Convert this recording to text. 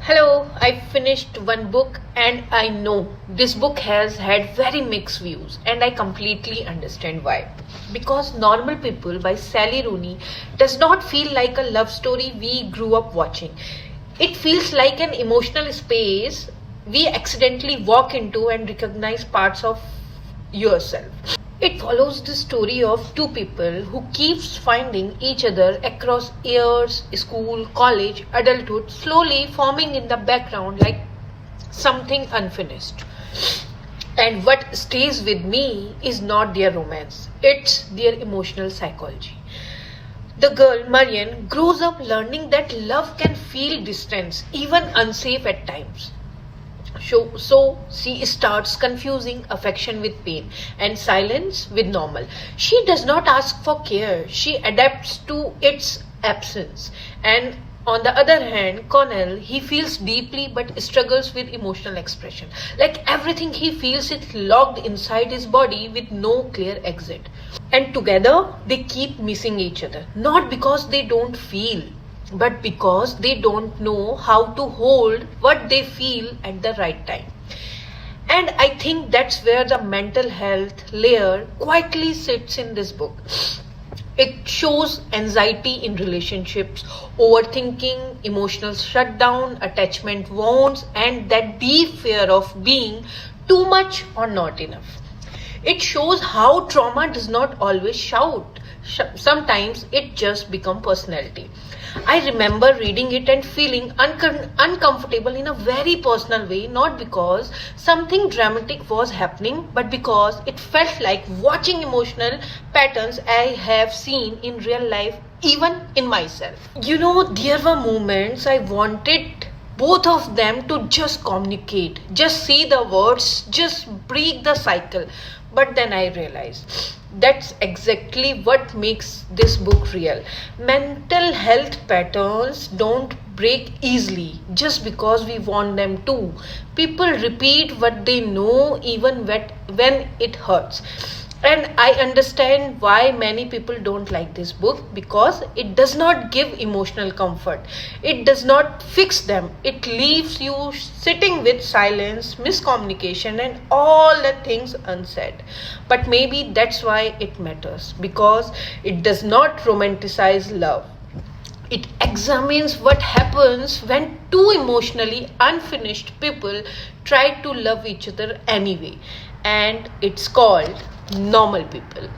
Hello, I finished one book and I know this book has had very mixed views and I completely understand why. Because Normal People by Sally Rooney does not feel like a love story we grew up watching. It feels like an emotional space we accidentally walk into and recognize parts of yourself. It follows the story of two people who keeps finding each other across years, school, college, adulthood, slowly forming in the background like something unfinished. And what stays with me is not their romance, it's their emotional psychology. The girl, Marianne, grows up learning that love can feel distant, even unsafe at times. So she starts confusing affection with pain and silence with normal. She does not ask for care, she adapts to its absence. And on the other hand, Connell, he feels deeply but struggles with emotional expression. Like everything he feels is locked inside his body with no clear exit. And together they keep missing each other. Not because they don't feel, but because they don't know how to hold what they feel at the right time. And I think that's where the mental health layer quietly sits in this book. It shows anxiety in relationships, overthinking, emotional shutdown, attachment wounds, and that deep fear of being too much or not enough. It shows how trauma does not always shout. Sometimes it just becomes personality. I remember reading it and feeling uncomfortable in a very personal way, not because something dramatic was happening, but because it felt like watching emotional patterns I have seen in real life, even in myself. There were moments I wanted both of them to just communicate, just say the words, just break the cycle. But then I realized that's exactly what makes this book real. Mental health patterns don't break easily just because we want them to. People repeat what they know even when it hurts. And I understand why many people don't like this book because it does not give emotional comfort. It does not fix them. It leaves you sitting with silence, miscommunication, and all the things unsaid. But maybe that's why it matters because it does not romanticize love. It examines what happens when two emotionally unfinished people try to love each other anyway. And it's called Normal People.